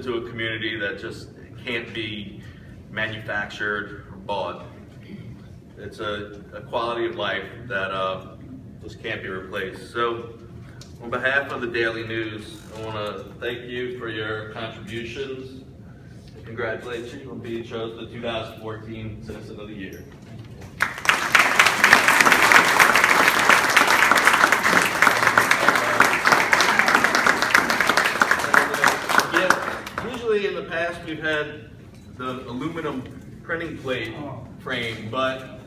into a community that just can't be manufactured or bought. It's a quality of life that just can't be replaced. So on behalf of the Daily News, I want to thank you for your contributions. Congratulate you on being chosen the 2014 Citizen of the Year. Usually in the past we've had the aluminum printing plate frame, but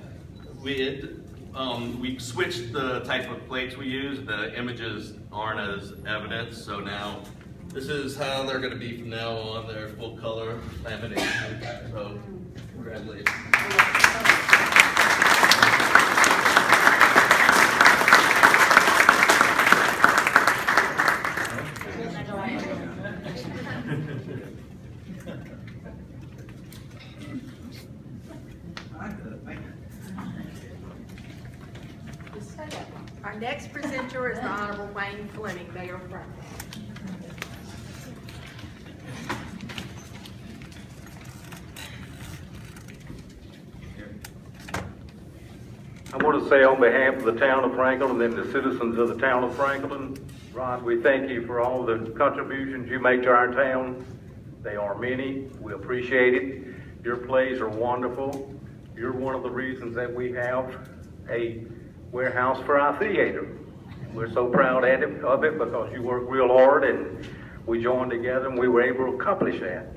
we switched the type of plates we use. The images aren't as evident, so now this is how they're going to be from now on. They're full color lamination. So congratulations. Our next presenter is the Honorable Wayne Fleming, Mayor of Franklin. I want to say on behalf of the town of Franklin and then the citizens of the town of Franklin, Rod, we thank you for all the contributions you make to our town. They are many. We appreciate it. Your plays are wonderful. You're one of the reasons that we have a warehouse for our theater. We're so proud of it because you work real hard and we joined together and we were able to accomplish that.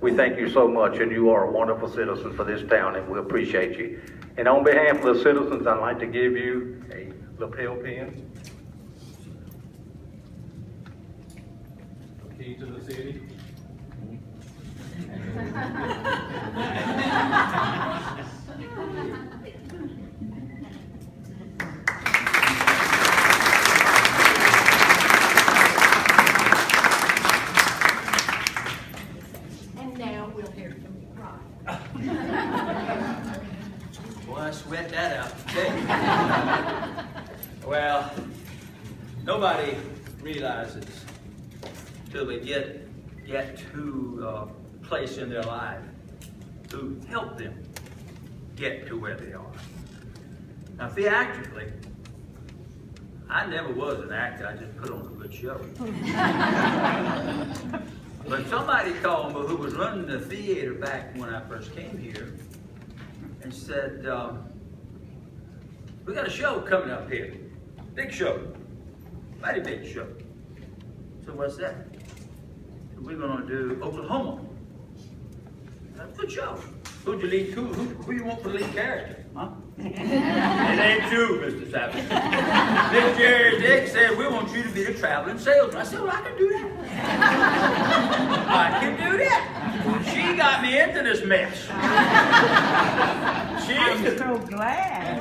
We thank you so much, and you are a wonderful citizen for this town, and we appreciate you. And on behalf of the citizens, I'd like to give you a lapel pin. Key to the city. And now we'll hear from you, Rod. Well, I sweat that out today. Well, nobody realizes till they get to a place in their life to help them get to where they are. Now, theatrically, I never was an actor. I just put on a good show. But somebody called me who was running the theater back when I first came here and said, we got a show coming up here. Big show. Mighty big show. So what's that? We're going to do Oklahoma. That's a good show. Who'd you lead to? Who you want for the lead character? Huh? It ain't you, Mr. Savage. This Jerry Dick said, we want you to be the traveling salesman. I said, well, I can do that. I can do that. She got me into this mess. I'm so glad.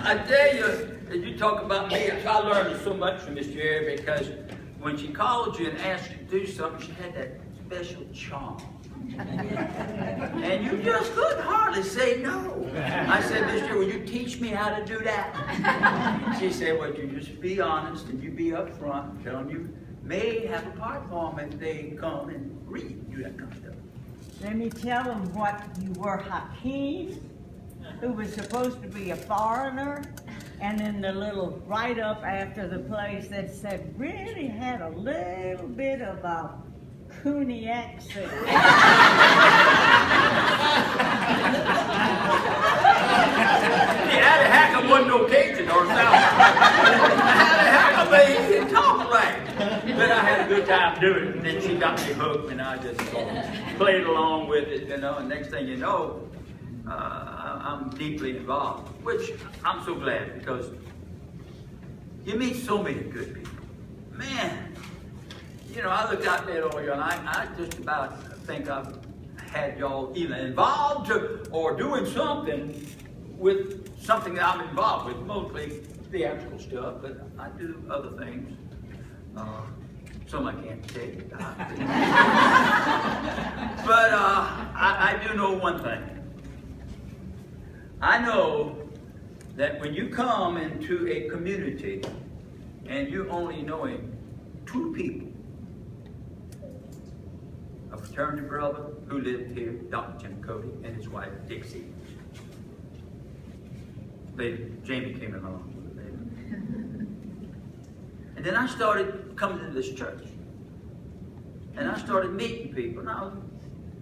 I tell you talk about me, I learned so much from Miss Jerry because when she called you and asked you to do something, she had that special charm. And you just couldn't hardly say no. I said, Miss Jerry, will you teach me how to do that? She said, well, you just be honest and you be up front, tell them you may have a part for them if they come and read, do that kind of stuff. Let me tell them what you were, Hakeem, who was supposed to be a foreigner, and then the little write-up after the place that said really had a little bit of a Cooney accent. How the heck I wasn't no Cajun or South. How the heck they didn't talk right. But I had a good time doing it, and then she got me hooked, and I just played along with it, you know, and next thing you know, I'm deeply involved, which I'm so glad because you meet so many good people. Man, you know, I look out there at all y'all, and I just about think I've had y'all either involved or doing something with something that I'm involved with, mostly theatrical stuff, but I do other things. Some I can't tell you about. But I do know one thing. I know that when you come into a community and you're only knowing two people, fraternity brother who lived here, Dr. Jim Cody, and his wife, Dixie. Later, Jamie came along later. And then I started coming to this church. And I started meeting people. And I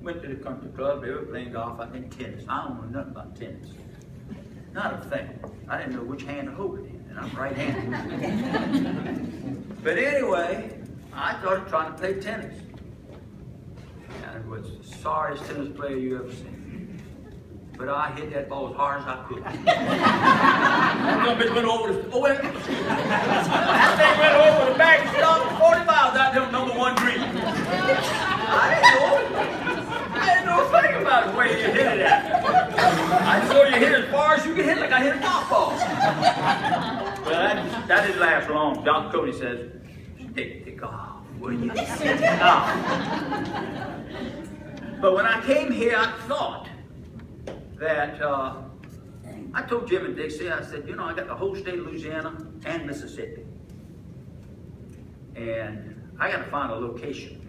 went to the country club. They were playing golf. I think tennis. I don't know nothing about tennis. Not a thing. I didn't know which hand to hold it in. And I'm right-handed. But anyway, I started trying to play tennis. And I was the sorriest tennis player you ever seen. But I hit that ball as hard as I could. That bitch went over the, that thing went over the back and stopped 40 miles out there on number 1 green. I didn't know a thing about the way you hit it at. I saw you hit as far as you can hit, like I hit a golf ball. Well, that didn't last long. Dr. Cody says, take off, will you? But when I came here, I thought that I told Jim and Dixie, I said, you know, I got the whole state of Louisiana and Mississippi. And I got to find a location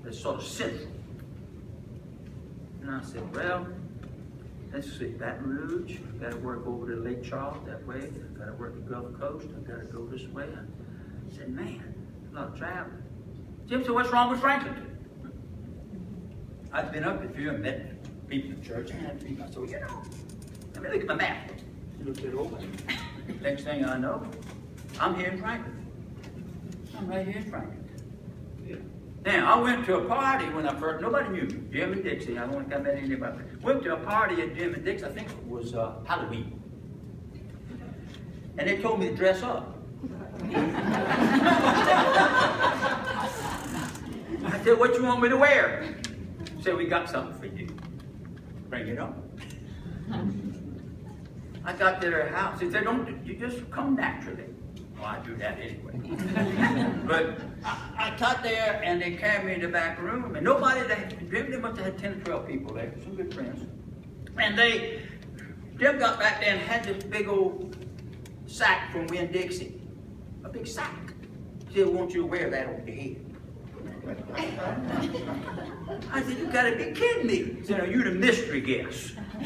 that's sort of central. And I said, well, let's see, Baton Rouge, I've got to work over to Lake Charles that way. I've got to work the Gulf Coast. I've got to go this way. I said, man, a lot of traveling. Jim said, what's wrong with Franklin? I've been up with you and met people in church. And I said, well, you know, let me look at my map. He looked it over. Next thing I know, I'm here in Franklin. I'm right here in Franklin. Now, I went to a party when I first, nobody knew me, Jim and Dixie, I don't think I met anybody. Went to a party at Jim and Dixie, I think it was Halloween. And they told me to dress up. I said, what you want me to wear? They said, we got something for you. Bring it on. I got to their house, they said, don't, you just come naturally. Well, I do that anyway. But I got there and they carried me in the back room and nobody, they must have had 10 or 12 people there, some good friends. And Jim got back there and had this big old sack from Win Dixie. A big sack. He said, won't you wear that over your head? I said, you gotta be kidding me. He said, are you the mystery guest? I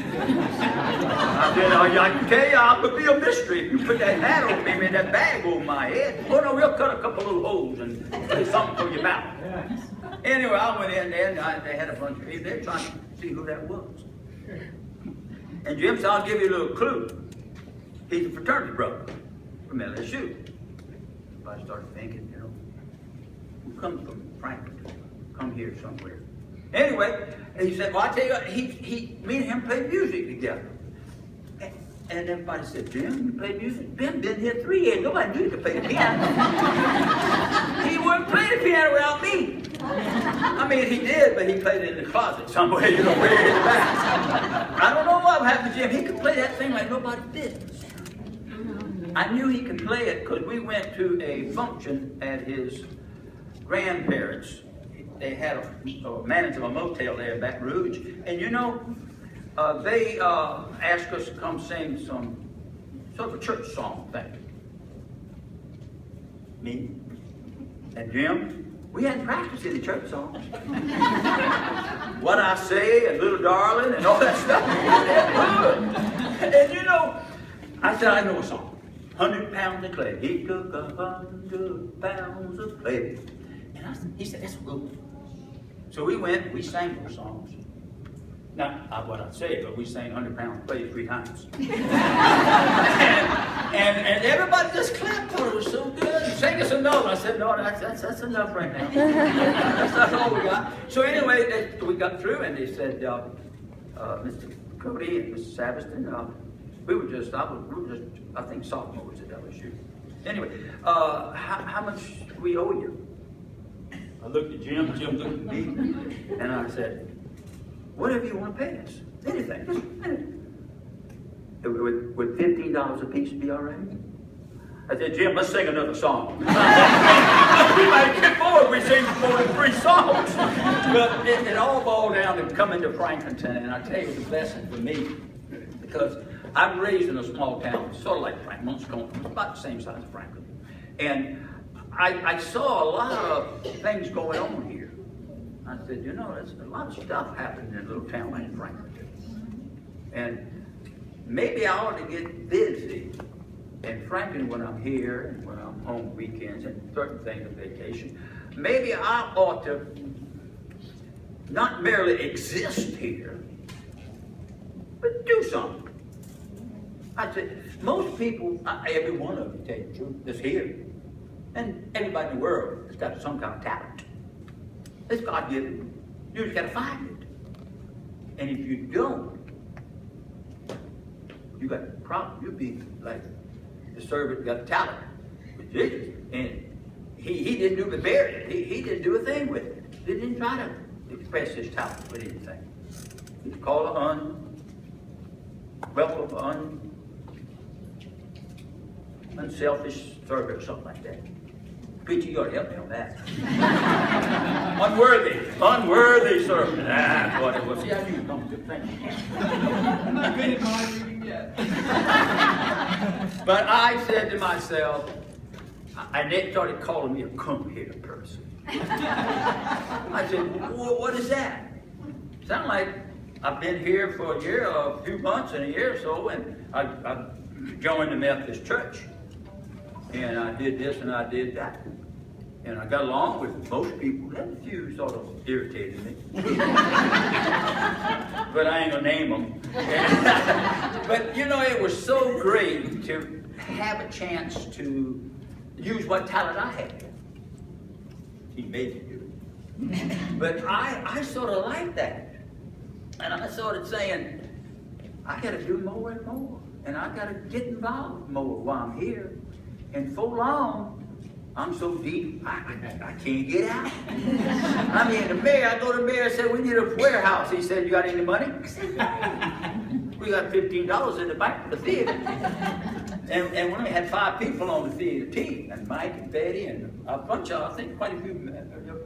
said, I can tell you, I could be a mystery if you put that hat on me and that bag over my head. Oh no, we'll cut a couple little holes and put something for your mouth. Anyway, I went in there and they had a bunch of people. They were trying to see who that was. And Jim said, I'll give you a little clue. He's a fraternity brother from LSU. I started thinking, you know, who comes from Franklin? Come here somewhere. Anyway, he said, well, I tell you what, me and him played music together. And everybody said, Jim, you play music? Ben been here 3 years. Nobody knew he could play the piano. He wouldn't play the piano without me. I mean, he did, but he played it in the closet somewhere, you know, way in the back. I don't know what happened to Jim. He could play that thing like nobody's business. I knew he could play it because we went to a function at his grandparents'. They had a manager of a motel there in Baton Rouge. And you know, they asked us to come sing some sort of a church song thing. Me and Jim, we hadn't practiced any church songs. What I Say and Little Darling and all that stuff. And you know, I said, I know a song. 100 pounds of clay. He took 100 pounds of clay. And he said, that's a good one. So we went, we sang those songs. Not what I'd say, but we sang 100 pounds of clay 3 times. and everybody just clapped for it. It was so good. Sing us another. I said, no, that's enough right now. That's all we got. So anyway, we got through and they said, Mr. Cody and Mr. Savaston, we were just, I think sophomores at LSU. Anyway, how much do we owe you? I looked at Jim looked at me, and I said, whatever you want to pay us, anything, just anything. Would $15 a piece be all right? I said, Jim, let's sing another song. We might get bored, we sing more than 3 songs. But it all boiled down to coming to Franklinton, and I tell you, it was a blessing for me, because I'm raised in a small town, sort of like Franklin, about the same size as Franklin. And I saw a lot of things going on here. I said, you know, there's a lot of stuff happening in a little town like Franklin. And maybe I ought to get busy in Franklin when I'm here and when I'm home weekends and certain things of vacation. Maybe I ought to not merely exist here, but do something. I said, most people, every one of you, tell you the truth, that's here, and everybody in the world has got some kind of talent. It's God-given. You just got to find it. And if you don't, you got a problem. You'll be like the servant got talent with Jesus. And he didn't do the burial. He didn't do a thing with it. He didn't try to express his talent with anything. He's called unselfish servant or something like that. Preacher, you ought to help me on that. Unworthy servant. That's what it was. See, I knew you come to think. I couldn't call you yet. But I said to myself, and they started calling me a come-here person. I said, well, what is that? Sound like I've been here for a year, or a few months and a year or so, and I joined the Methodist Church. And I did this and I did that. And I got along with most people. And a few sort of irritated me. But I ain't gonna name them. But you know, it was so great to have a chance to use what talent I had. He made me do it. But I sort of like that. And I started saying, I gotta do more and more. And I gotta get involved more while I'm here. And for long, I'm so deep, I can't get out. I mean, the mayor, I go to the mayor and say, we need a warehouse. He said, you got any money? I said, no. We got $15 in the bank for the theater. And we only had 5 people on the theater team, and Mike and Betty and a bunch of, I think quite a few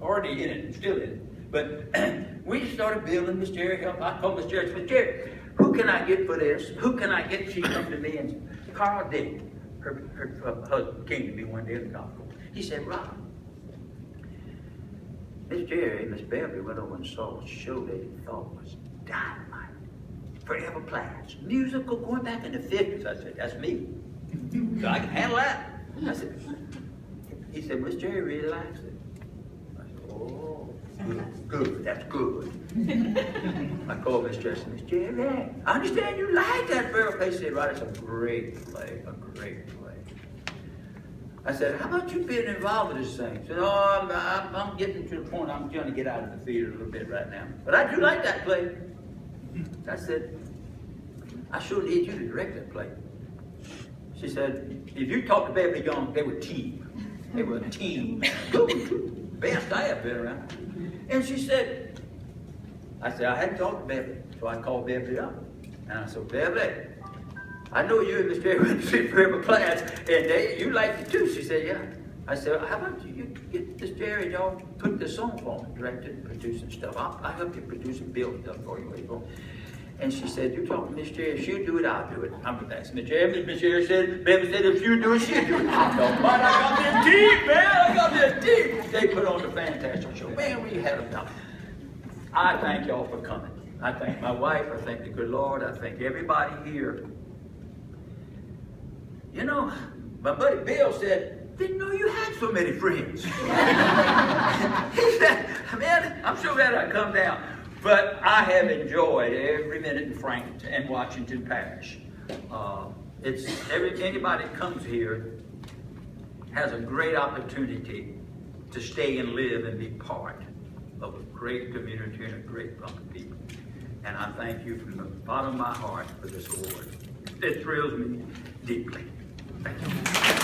already in it, still in it. But we started building. Miss Jerry helped. I called Miss Jerry, Miss Jerry, who can I get for this? Who can I get? She come to me, and Carl did. Her husband came to me one day in the golf course. He said, Rob, Miss Jerry and Miss Beverly went over and saw a show they thought was dynamite. Forever Plans. Musical going back in the 50s. I said, that's me. So I can handle that. I said, he said, Miss Jerry really likes it. I said, oh, good, that's good. I called Miss Jerry and said, Miss Jerry, I understand you like that Forever Play. She said, right, it's a great play, a great play. I said, how about you being involved with this thing? She said, oh, I'm getting to the point I'm trying to get out of the theater a little bit right now. But I do like that play. I said, I sure need you to direct that play. She said, if you talk to Beverly Young, they were a team. They were a team. Best I ever been around. And she said, I hadn't talked to Beverly. So I called Beverly up. And I said, Beverly, I know you and Miss Jerry went to see Forever Plans, and you liked it too. She said, yeah. I said, how about you get Miss Jerry and y'all put the song for me, direct it, produce and stuff. I'll help you produce and build stuff for you. And she said, you talk to Miss Jerry, if she'll do it, I'll do it. I'm with that. Miss Jerry said, Beverly said, if you do it, she'll do it. I thought, man, I got this deep, man, I got this deep. They put on the fantastic show. Man, we had a time. I thank y'all for coming. I thank my wife, I thank the good Lord, I thank everybody here. You know, my buddy Bill said, didn't know you had so many friends. He said, man, I'm so glad I come down. But I have enjoyed every minute in Franklin and Washington Parish. Anybody that comes here has a great opportunity to stay and live and be part of a great community and a great bunch of people. And I thank you from the bottom of my heart for this award. It thrills me deeply. Thank you.